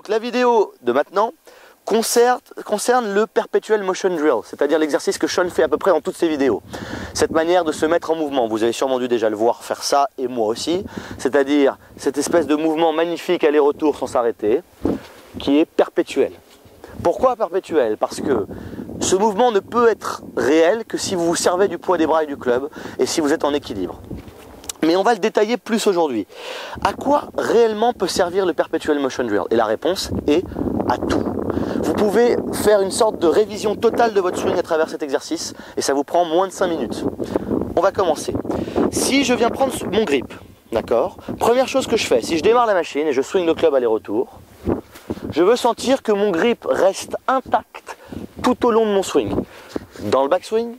Donc la vidéo de maintenant concerne le Perpetual Motion Drill, c'est-à-dire l'exercice que Sean fait à peu près dans toutes ses vidéos. Cette manière de se mettre en mouvement, vous avez sûrement dû déjà le voir faire ça, et moi aussi, c'est-à-dire cette espèce de mouvement magnifique aller-retour sans s'arrêter, qui est perpétuel. Pourquoi perpétuel? Parce que ce mouvement ne peut être réel que si vous vous servez du poids des bras et du club, et si vous êtes en équilibre. Mais on va le détailler plus aujourd'hui. À quoi réellement peut servir le Perpetual Motion Drill? Et la réponse est à tout. Vous pouvez faire une sorte de révision totale de votre swing à travers cet exercice et ça vous prend moins de 5 minutes. On va commencer. Si je viens prendre mon grip, d'accord? Première chose que je fais, si je démarre la machine et je swing le club aller-retour, je veux sentir que mon grip reste intact tout au long de mon swing. Dans le backswing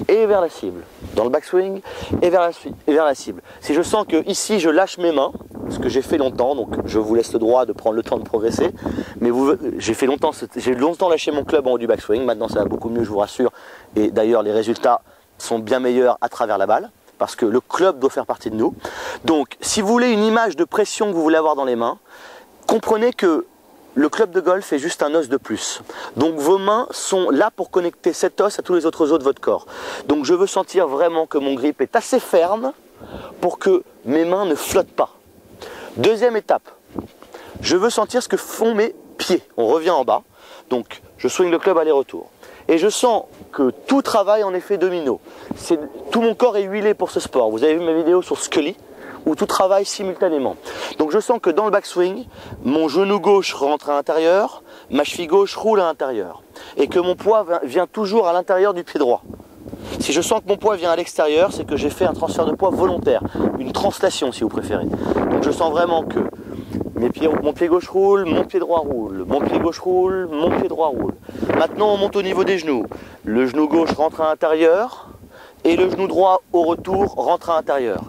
et vers la cible. Dans le backswing et vers la cible. Si je sens que ici je lâche mes mains, ce que j'ai fait longtemps, donc je vous laisse le droit de prendre le temps de progresser, mais j'ai longtemps lâché mon club en haut du backswing, maintenant ça va beaucoup mieux, je vous rassure, et d'ailleurs les résultats sont bien meilleurs à travers la balle, parce que le club doit faire partie de nous. Donc si vous voulez une image de pression que vous voulez avoir dans les mains, comprenez que le club de golf est juste un os de plus. Donc vos mains sont là pour connecter cet os à tous les autres os de votre corps. Donc je veux sentir vraiment que mon grip est assez ferme pour que mes mains ne flottent pas. Deuxième étape, je veux sentir ce que font mes pieds. On revient en bas, donc je swing le club aller-retour. Et je sens que tout travaille en effet domino. Tout mon corps est huilé pour ce sport. Vous avez vu ma vidéo sur Scully, où tout travaille simultanément. Donc je sens que dans le backswing, mon genou gauche rentre à l'intérieur, ma cheville gauche roule à l'intérieur. Et que mon poids vient toujours à l'intérieur du pied droit. Si je sens que mon poids vient à l'extérieur, c'est que j'ai fait un transfert de poids volontaire, une translation si vous préférez. Donc je sens vraiment que mon pied gauche roule, mon pied droit roule, mon pied gauche roule, mon pied droit roule. Maintenant on monte au niveau des genoux. Le genou gauche rentre à l'intérieur et le genou droit au retour rentre à l'intérieur.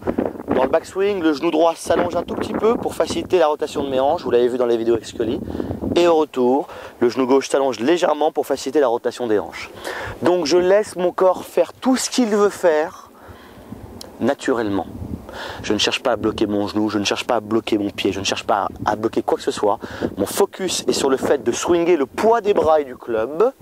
Dans le backswing, le genou droit s'allonge un tout petit peu pour faciliter la rotation de mes hanches, vous l'avez vu dans les vidéos avec Scully. Et au retour, le genou gauche s'allonge légèrement pour faciliter la rotation des hanches. Donc je laisse mon corps faire tout ce qu'il veut faire naturellement. Je ne cherche pas à bloquer mon genou, je ne cherche pas à bloquer mon pied, je ne cherche pas à bloquer quoi que ce soit. Mon focus est sur le fait de swinger le poids des bras et du club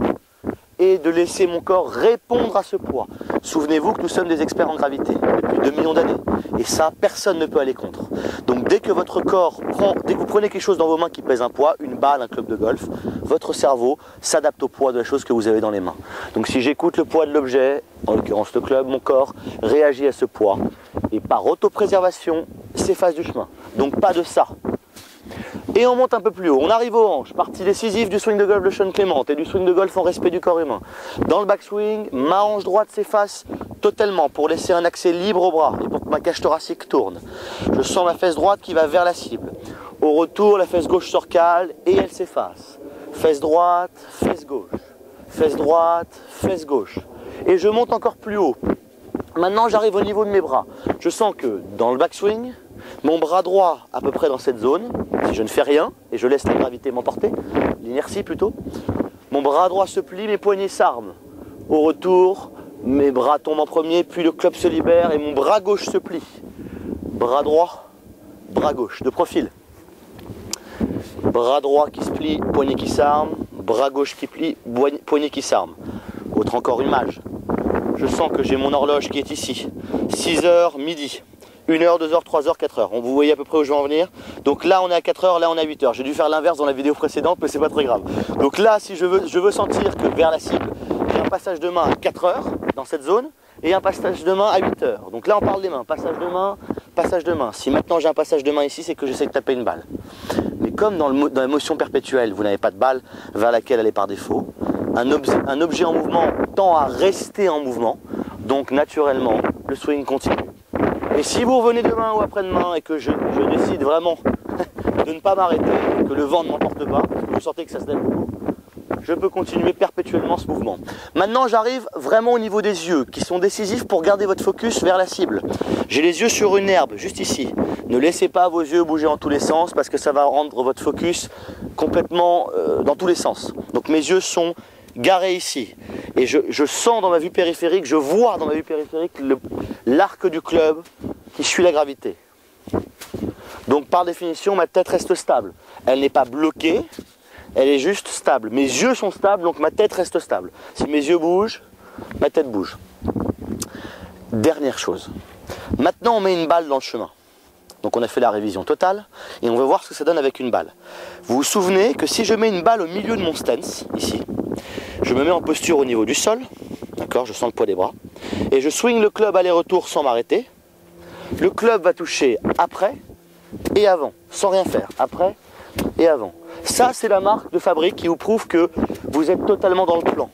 et de laisser mon corps répondre à ce poids. Souvenez-vous que nous sommes des experts en gravité depuis 2 millions d'années. Et ça, personne ne peut aller contre. Donc dès que votre corps dès que vous prenez quelque chose dans vos mains qui pèse un poids, une balle, un club de golf, votre cerveau s'adapte au poids de la chose que vous avez dans les mains. Donc si j'écoute le poids de l'objet, en l'occurrence le club, mon corps réagit à ce poids. Et par autopréservation, s'efface du chemin. Donc pas de ça. Et on monte un peu plus haut, on arrive aux hanches, partie décisive du swing de golf de Sean Clement et du swing de golf en respect du corps humain. Dans le backswing, ma hanche droite s'efface totalement pour laisser un accès libre au bras et pour que ma cage thoracique tourne. Je sens ma fesse droite qui va vers la cible. Au retour, la fesse gauche se recale et elle s'efface. Fesse droite, fesse gauche. Fesse droite, fesse gauche. Et je monte encore plus haut. Maintenant, j'arrive au niveau de mes bras. Je sens que dans le backswing, mon bras droit à peu près dans cette zone, si je ne fais rien et je laisse la gravité m'emporter, l'inertie plutôt, mon bras droit se plie, mes poignets s'arment. Au retour, mes bras tombent en premier, puis le club se libère et mon bras gauche se plie. Bras droit, bras gauche, de profil. Bras droit qui se plie, poignet qui s'arme, bras gauche qui plie, poignet qui s'arme. Autre encore image. Je sens que j'ai mon horloge qui est ici. 6h, midi. 1h, 2h, 3h, 4h. Vous voyez à peu près où je vais en venir. Donc là on est à 4h, là on est à 8h. J'ai dû faire l'inverse dans la vidéo précédente, mais c'est pas très grave. Donc là, si je veux sentir que vers la cible, j'ai un passage de main à 4h dans cette zone et un passage de main à 8h. Donc là on parle des mains. Passage de main, passage de main. Si maintenant j'ai un passage de main ici, c'est que j'essaie de taper une balle. Mais comme dans la motion perpétuelle, vous n'avez pas de balle vers laquelle aller par défaut, un objet en mouvement tend à rester en mouvement. Donc naturellement, le swing continue. Et si vous revenez demain ou après-demain et que je décide vraiment de ne pas m'arrêter, que le vent ne m'emporte pas, que vous sentez que ça se lève beaucoup, je peux continuer perpétuellement ce mouvement. Maintenant, j'arrive vraiment au niveau des yeux, qui sont décisifs pour garder votre focus vers la cible. J'ai les yeux sur une herbe, juste ici. Ne laissez pas vos yeux bouger en tous les sens, parce que ça va rendre votre focus complètement dans tous les sens. Donc mes yeux sont garés ici. Et je sens dans ma vue périphérique, je vois dans ma vue périphérique l'arc du club qui suit la gravité. Donc par définition, ma tête reste stable. Elle n'est pas bloquée, elle est juste stable. Mes yeux sont stables, donc ma tête reste stable. Si mes yeux bougent, ma tête bouge. Dernière chose. Maintenant, on met une balle dans le chemin. Donc on a fait la révision totale et on va voir ce que ça donne avec une balle. Vous vous souvenez que si je mets une balle au milieu de mon stance, ici, je me mets en posture au niveau du sol, d'accord, je sens le poids des bras, et je swing le club aller-retour sans m'arrêter. Le club va toucher après et avant, sans rien faire, après et avant. Ça, c'est la marque de fabrique qui vous prouve que vous êtes totalement dans le plan.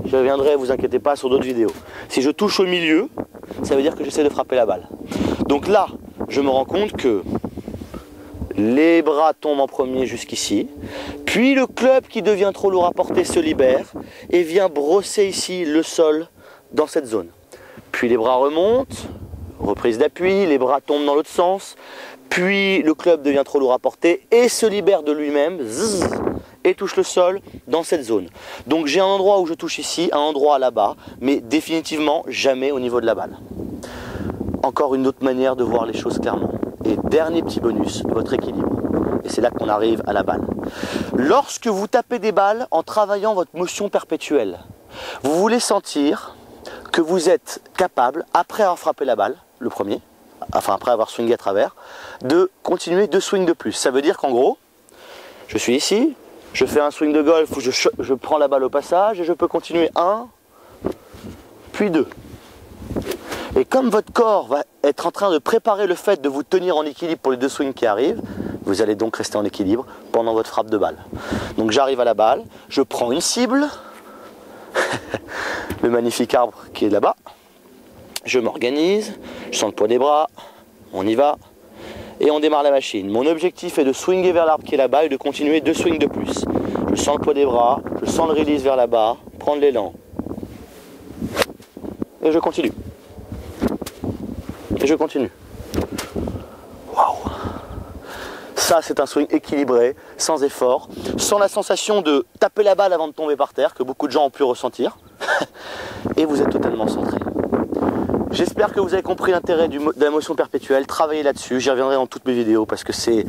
Je reviendrai, vous inquiétez pas, sur d'autres vidéos. Si je touche au milieu, ça veut dire que j'essaie de frapper la balle. Donc là, je me rends compte que les bras tombent en premier jusqu'ici, puis le club qui devient trop lourd à porter se libère et vient brosser ici le sol dans cette zone. Puis les bras remontent, reprise d'appui, les bras tombent dans l'autre sens, puis le club devient trop lourd à porter et se libère de lui-même et touche le sol dans cette zone. Donc j'ai un endroit où je touche ici, un endroit là-bas, mais définitivement jamais au niveau de la balle. Encore une autre manière de voir les choses clairement. Et dernier petit bonus, votre équilibre. Et c'est là qu'on arrive à la balle. Lorsque vous tapez des balles en travaillant votre motion perpétuelle, vous voulez sentir que vous êtes capable, après avoir frappé la balle, le premier, enfin après avoir swingé à travers, de continuer 2 swings de plus. Ça veut dire qu'en gros, je suis ici, je fais un swing de golf où je prends la balle au passage et je peux continuer 1, puis 2. Et comme votre corps va être en train de préparer le fait de vous tenir en équilibre pour les 2 swings qui arrivent, vous allez donc rester en équilibre pendant votre frappe de balle. Donc j'arrive à la balle, je prends une cible, le magnifique arbre qui est là-bas, je m'organise, je sens le poids des bras, on y va, et on démarre la machine. Mon objectif est de swinger vers l'arbre qui est là-bas et de continuer 2 swings de plus. Je sens le poids des bras, je sens le release vers là-bas, prendre l'élan, et je continue. Et je continue. Waouh! Ça, c'est un swing équilibré, sans effort, sans la sensation de taper la balle avant de tomber par terre, que beaucoup de gens ont pu ressentir. Et vous êtes totalement centré. J'espère que vous avez compris l'intérêt de la motion perpétuelle. Travaillez là-dessus, j'y reviendrai dans toutes mes vidéos parce que c'est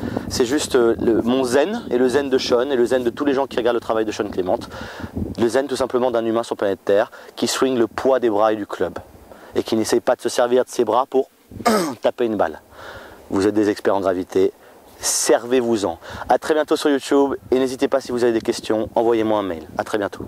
juste mon zen et le zen de Sean et le zen de tous les gens qui regardent le travail de Sean Clément. Le zen tout simplement d'un humain sur planète Terre qui swing le poids des bras et du club et qui n'essaye pas de se servir de ses bras pour taper une balle. Vous êtes des experts en gravité, servez-vous-en. A très bientôt sur YouTube et n'hésitez pas si vous avez des questions, envoyez-moi un mail. A très bientôt.